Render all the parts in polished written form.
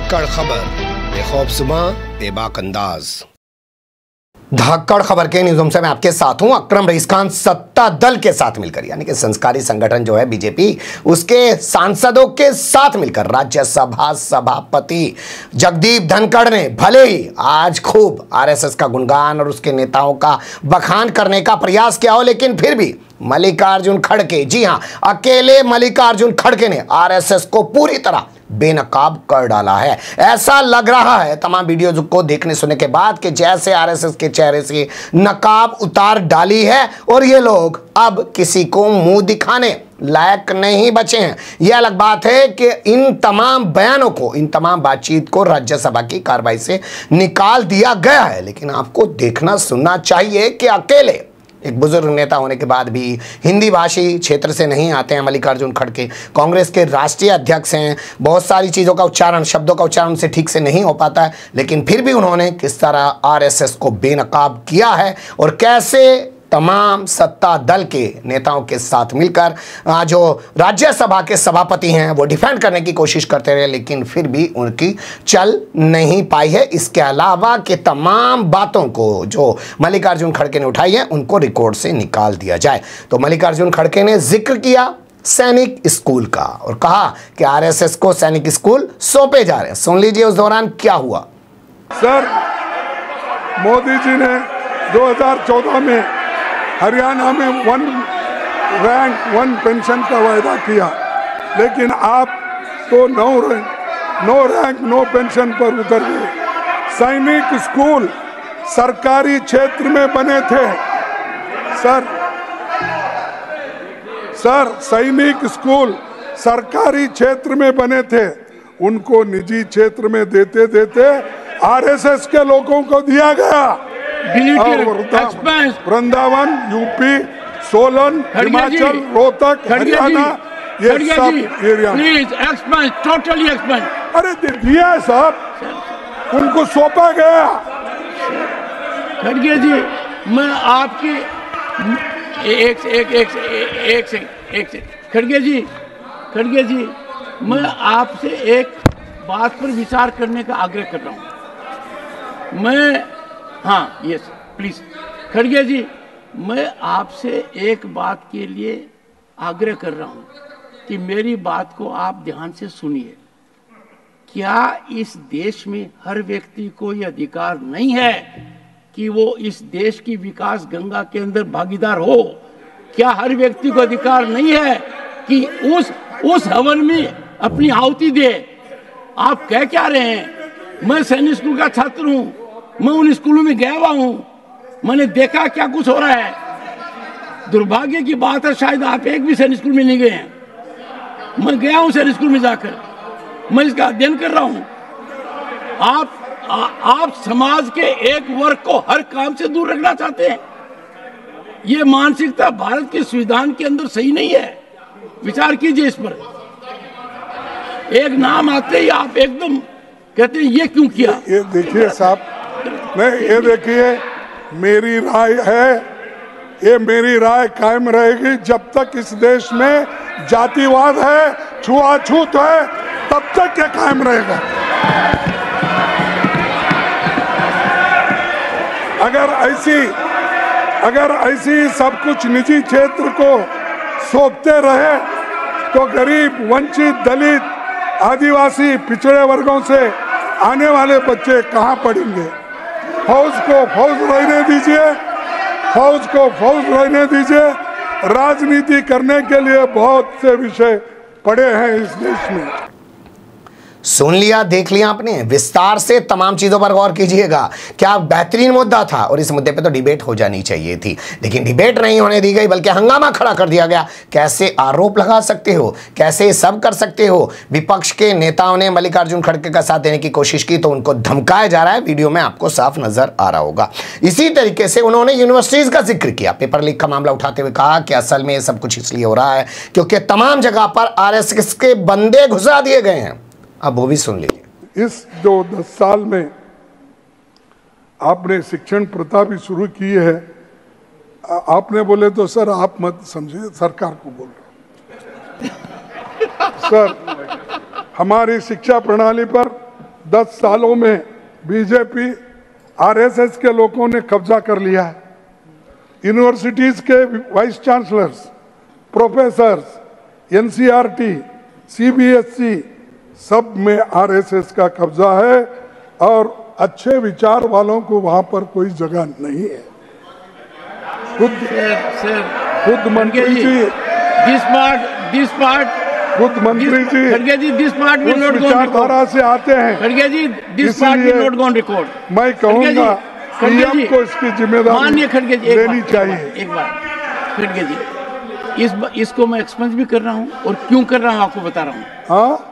धाकड़ खबर, बेखौफ सुबह, बेबाक अंदाज। धाकड़ खबर के न्यूज़ रूम से मैं आपके साथ हूं अकरम रईस खान। सत्ता दल के साथ मिलकर यानी कि संस्कारी संगठन जो है बीजेपी, उसके सांसदों के साथ मिलकर राज्यसभा सभापति जगदीप धनखड़ ने भले ही आज खूब आरएसएस का गुणगान और उसके नेताओं का बखान करने का प्रयास किया हो, लेकिन फिर भी मल्लिकार्जुन खड़गे, जी हां, अकेले मल्लिकार्जुन खड़गे ने आरएसएस को पूरी तरह बेनकाब कर डाला है। ऐसा लग रहा है तमाम वीडियोज को देखने सुनने के बाद कि जैसे आरएसएस के चेहरे से नकाब उतार डाली है और ये लोग अब किसी को मुंह दिखाने लायक नहीं बचे हैं। यह अलग बात है कि इन तमाम बयानों को, इन तमाम बातचीत को राज्यसभा की कार्रवाई से निकाल दिया गया है, लेकिन आपको देखना सुनना चाहिए कि अकेले एक बुजुर्ग नेता होने के बाद भी हिंदी भाषी क्षेत्र से नहीं आते हैं मल्लिकार्जुन खड़गे, कांग्रेस के राष्ट्रीय अध्यक्ष हैं, बहुत सारी चीज़ों का उच्चारण, शब्दों का उच्चारण से ठीक से नहीं हो पाता है, लेकिन फिर भी उन्होंने किस तरह आरएसएस को बेनकाब किया है और कैसे तमाम सत्ता दल के नेताओं के साथ मिलकर जो राज्यसभा के सभापति हैं वो डिफेंड करने की कोशिश करते रहे, लेकिन फिर भी उनकी चल नहीं पाई है। इसके अलावा कि तमाम बातों को जो मल्लिकार्जुन खड़गे ने उठाई है उनको रिकॉर्ड से निकाल दिया जाए। तो मल्लिकार्जुन खड़गे ने जिक्र किया सैनिक स्कूल का और कहा कि आरएसएस को सैनिक स्कूल सौंपे जा रहे हैं। सुन लीजिए उस दौरान क्या हुआ। सर, मोदी जी ने 2014 में हरियाणा में 1 रैंक 1 पेंशन का वायदा किया, लेकिन आप तो 9 रैंक 9 पेंशन पर उतर गए। सैनिक स्कूल सरकारी क्षेत्र में बने थे सर, सैनिक स्कूल सरकारी क्षेत्र में बने थे, उनको निजी क्षेत्र में देते देते आरएसएस के लोगों को दिया गया। वृंदावन, यूपी, सोलन, हिमाचल, रोहतक, हरियाणा, ये सब एरिया टोटली एक्सपेंड। अरे दिया साहब, उनको सौंपा गया। खड़गे जी, मैं आपकी एक सेकंड खड़गे जी, मैं आपसे एक बात पर विचार करने का आग्रह कर रहा हूँ। हाँ, यस प्लीज खड़गे जी, मैं आपसे एक बात के लिए आग्रह कर रहा हूँ कि मेरी बात को आप ध्यान से सुनिए। क्या इस देश में हर व्यक्ति को यह अधिकार नहीं है कि वो इस देश की विकास गंगा के अंदर भागीदार हो? क्या हर व्यक्ति को अधिकार नहीं है कि उस हवन में अपनी आहुति दे? आप कह क्या रहे हैं? मैं सैनिक स्कूल का छात्र हूँ, मैं उन स्कूलों में गया हुआ हूं, मैंने देखा क्या कुछ हो रहा है। दुर्भाग्य की बात है, शायद आप एक भी सैनिक स्कूल में नहीं गए हैं। मैं गया हूं सैनिक स्कूल में जाकर, मैं इसका अध्ययन कर रहा हूं। आप समाज के एक वर्ग को हर काम से दूर रखना चाहते हैं। ये मानसिकता भारत के संविधान के अंदर सही नहीं है। विचार कीजिए इस पर। एक नाम आते ही आप एकदम कहते हैं ये क्यों किया। ये देखिए साहब, नहीं, ये देखिए, मेरी राय है, ये मेरी राय कायम रहेगी जब तक इस देश में जातिवाद है, छुआछूत है, तब तक ये कायम रहेगा। अगर ऐसी सब कुछ निजी क्षेत्र को सौंपते रहे तो गरीब, वंचित, दलित, आदिवासी, पिछड़े वर्गों से आने वाले बच्चे कहाँ पढ़ेंगे? फौज को फौज रहने दीजिए, फौज को फौज रहने दीजिए। राजनीति करने के लिए बहुत से विषय पड़े हैं इस देश में। सुन लिया, देख लिया आपने। विस्तार से तमाम चीजों पर गौर कीजिएगा। क्या बेहतरीन मुद्दा था और इस मुद्दे पे तो डिबेट हो जानी चाहिए थी, लेकिन डिबेट नहीं होने दी गई, बल्कि हंगामा खड़ा कर दिया गया। कैसे आरोप लगा सकते हो, कैसे सब कर सकते हो? विपक्ष के नेताओं ने मल्लिकार्जुन खड़गे का साथ देने की कोशिश की तो उनको धमकाया जा रहा है। वीडियो में आपको साफ नजर आ रहा होगा। इसी तरीके से उन्होंने यूनिवर्सिटीज का जिक्र किया, पेपर लीक का मामला उठाते हुए कहा कि असल में सब कुछ इसलिए हो रहा है क्योंकि तमाम जगह पर आरएसएस के बंदे घुसा दिए गए हैं। अब वो भी सुन लीजिए। इस जो 10 साल में आपने शिक्षण प्रथा भी शुरू की है, आपने बोले तो सर आप मत समझिए, सरकार को बोल रहे सर, हमारी शिक्षा प्रणाली पर 10 सालों में बीजेपी आरएसएस के लोगों ने कब्जा कर लिया है। यूनिवर्सिटीज के vice chancellors, professors, NCERT, CBSE सब में आरएसएस का कब्जा है और अच्छे विचार वालों को वहां पर कोई जगह नहीं है। खुद मंत्री जी, खुद मंत्री जी खड़गे ji, this part will not go on विचारधारा से आते हैं। खड़गे ji, this part will not go on record. मैं कहूँगा सीएम को इसकी जिम्मेदारी माननीय खड़गे जी लेनी चाहिए। एक बार खड़गे जी, इसको मैं एक्सपेंस भी कर रहा हूँ और क्यों कर रहा हूँ आपको बता रहा हूँ। हाँ,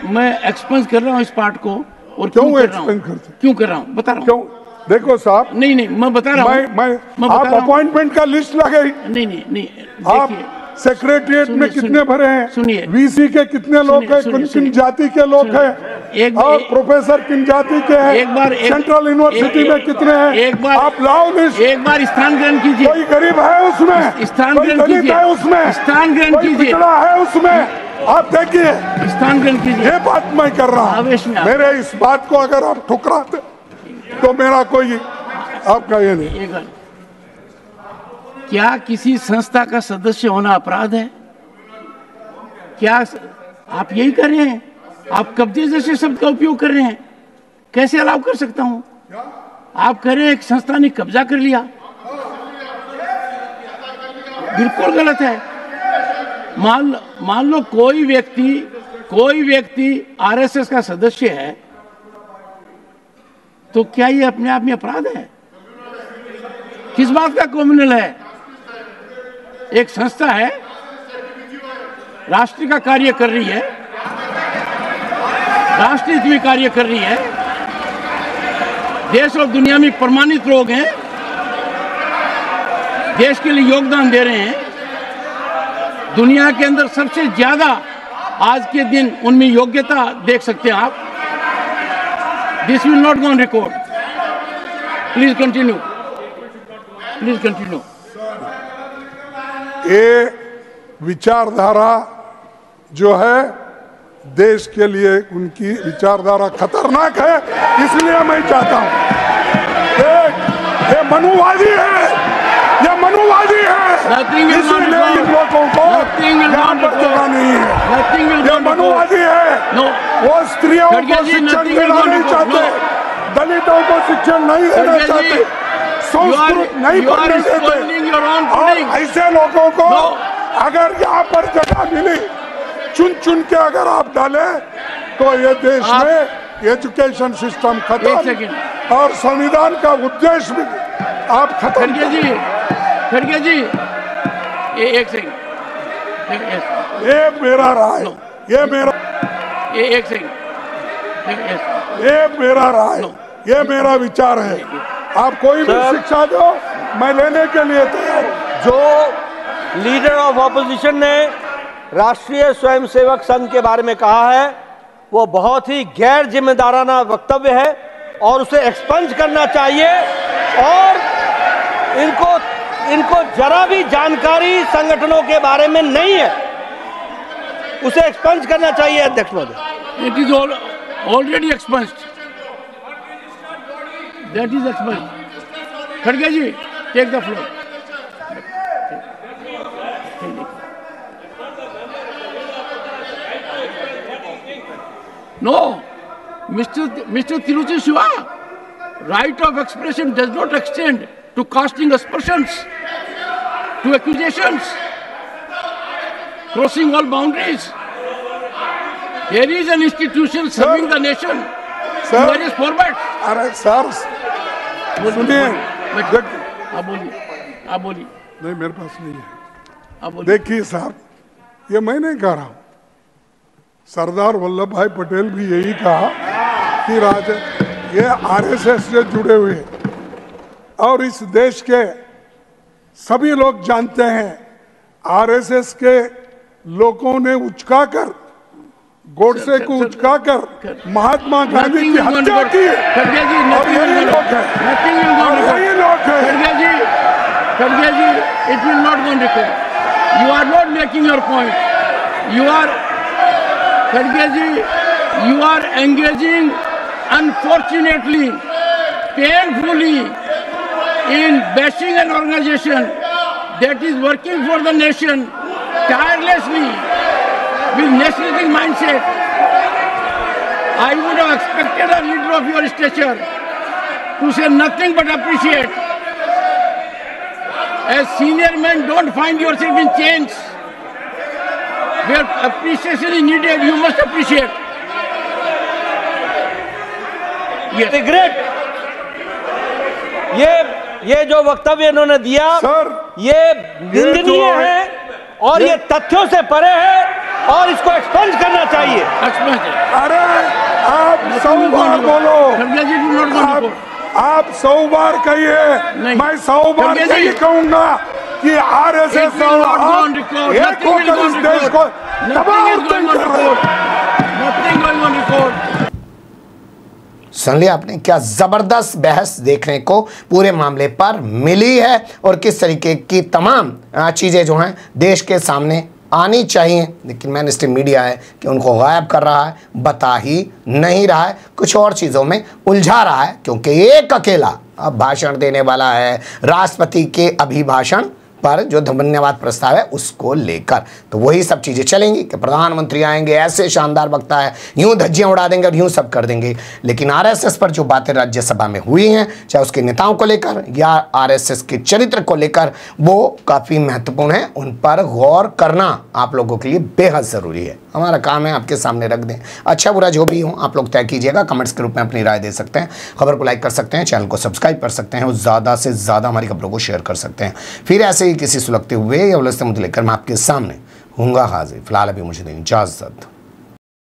मैं एक्सपेंस कर रहा हूँ इस पार्ट को और क्यों कर रहा हूँ, क्यों कर रहा हूँ बता रहा हूँ। क्यों? देखो साहब, नहीं मैं बता रहा हूँ। मैं आप अपॉइंटमेंट का लिस्ट लगाई। नहीं आप सेक्रेटरिएट में कितने भरे हैं? सुनिए, वीसी के कितने लोग हैं? किन जाति के लोग हैं? और प्रोफेसर किन जाति के हैं? एक बार सेंट्रल यूनिवर्सिटी में कितने हैं? एक बार आप लाओ लिस्ट। एक बार स्थान ग्रहण कीजिए। कोई गरीब है उसमें? स्थान कोई ग्रहण दलित कीजिए। है उसमें? स्थान ग्रहण कोई कीजिए। पिछड़ा है उसमें? आप देखिए, स्थान ग्रहण कीजिए। ये बात मैं कर रहा हूँ। आवेश में मेरे इस बात को अगर आप ठुकराते तो मेरा कोई आपका ये नहीं। क्या किसी संस्था का सदस्य होना अपराध है? क्या आप यही कर रहे हैं? आप कब्जे जैसे शब्द का उपयोग कर रहे हैं। कैसे अलाउ कर सकता हूं? आप कह रहे हैं एक संस्था ने कब्जा कर लिया, बिल्कुल गलत है। मान लो कोई व्यक्ति आरएसएस का सदस्य है, तो क्या ये अपने आप में अपराध है? किस बात का कम्युनल है? एक संस्था है, राष्ट्र का कार्य कर रही है, राष्ट्र हित में कार्य कर रही है, देश और दुनिया में प्रमाणित लोग हैं, देश के लिए योगदान दे रहे हैं। दुनिया के अंदर सबसे ज्यादा आज के दिन उनमें योग्यता देख सकते हैं आप। This will not go on record. Please continue, please continue. ये विचारधारा जो है देश के लिए, उनकी विचारधारा खतरनाक है, इसलिए मैं चाहता हूं ये मनुवादी है, ये मनुवादी है, इसलिए इन लोगों को यहाँ पर जगह नहीं है। ये मनुवादी है। वो स्त्रियों को शिक्षण देना नहीं चाहते, दलितों को शिक्षण नहीं देना चाहते, संस्कृत नहीं पढ़ने देते। और ऐसे लोगों को अगर यहाँ पर जगह मिली, चुन के अगर आप डाले तो ये देश में एजुकेशन सिस्टम खत्म और संविधान का उद्देश्य भी आप खत्म। खड़गे जी, एक सेकंड, ये मेरा राय, ये मेरा एक सेकंड, ये मेरा राय, ये मेरा विचार है। आप कोई भी शिक्षा दो, मैं लेने के लिए तैयार हूँ। जो लीडर ऑफ ऑपोजिशन ने राष्ट्रीय स्वयंसेवक संघ के बारे में कहा है, वो बहुत ही गैर जिम्मेदाराना वक्तव्य है और उसे एक्सपंज करना चाहिए। और इनको जरा भी जानकारी संगठनों के बारे में नहीं है, उसे एक्सपंज करना चाहिए। अध्यक्ष महोदय, it is already expunged, that is expunged. खड़गे ji, take the floor. No, Mr. Tiruchi Shiva, right of expression does not extend to casting aspersions, to accusations, crossing all boundaries. There is an institution serving the nation. There is format. अरे sir सुनिए, आप बोलिए। नहीं, मेरे पास नहीं है। आप बोलिए। देखिए साहब, ये मैं नहीं कह रहा हूं, सरदार वल्लभ भाई पटेल भी यही कहा कि ये आरएसएस से जुड़े हुए और इस देश के सभी लोग जानते हैं, आरएसएस के लोगों ने उचकाकर, गोडसे को उचकाकर महात्मा गांधी की हत्या की। और यही लोग हैं, यही लोग हैं। खड़गे जी, it will not go on record. You are not making your point. You are, Khadge ji, you are engaging unfortunately, painfully, in bashing an organization that is working for the nation tirelessly with nationalistic mindset. I would have expected a leader of your stature to say nothing but appreciate. As senior men, don't find yourself in chains. Where appreciation is needed, you must appreciate. Yes. Regret ये जो वक्तव्य इन्होंने दिया sir, ये निंदनीय है और ये तथ्यों से परे है और इसको एक्सपंज करना चाहिए। अरे आप 100 बार बोलो, आप 100 बार कहिए, मैं 100 बार नहीं कहूंगा कि आरएसएस देश को सुन लिया आपने, क्या जबरदस्त बहस देखने को पूरे मामले पर मिली है और किस तरीके की तमाम चीजें जो हैं देश के सामने आनी चाहिए, लेकिन मेन स्ट्रीम मीडिया है कि उनको गायब कर रहा है, बता ही नहीं रहा है, कुछ और चीज़ों में उलझा रहा है, क्योंकि एक अकेला अब भाषण देने वाला है राष्ट्रपति के अभिभाषण पर जो धन्यवाद प्रस्ताव है उसको लेकर। तो वही सब चीज़ें चलेंगी कि प्रधानमंत्री आएंगे, ऐसे शानदार वक्ता है, यूं धज्जियां उड़ा देंगे और यूं सब कर देंगे। लेकिन आरएसएस पर जो बातें राज्यसभा में हुई हैं, चाहे उसके नेताओं को लेकर या आरएसएस के चरित्र को लेकर, वो काफ़ी महत्वपूर्ण है। उन पर गौर करना आप लोगों के लिए बेहद ज़रूरी है। हमारा काम है आपके सामने रख दें, अच्छा बुरा जो भी हो आप लोग तय कीजिएगा, कमेंट्स के रूप में अपनी राय दे सकते हैं, खबर को लाइक कर सकते हैं, चैनल को सब्सक्राइब कर सकते हैं और ज़्यादा से ज़्यादा हमारी खबरों को शेयर कर सकते हैं। फिर ऐसे ही किसी सुलगते हुए या उलझते मुद्दे लेकर मैं आपके सामने हूँगा हाजिर। फिलहाल अभी मुझे दें इजाज़त।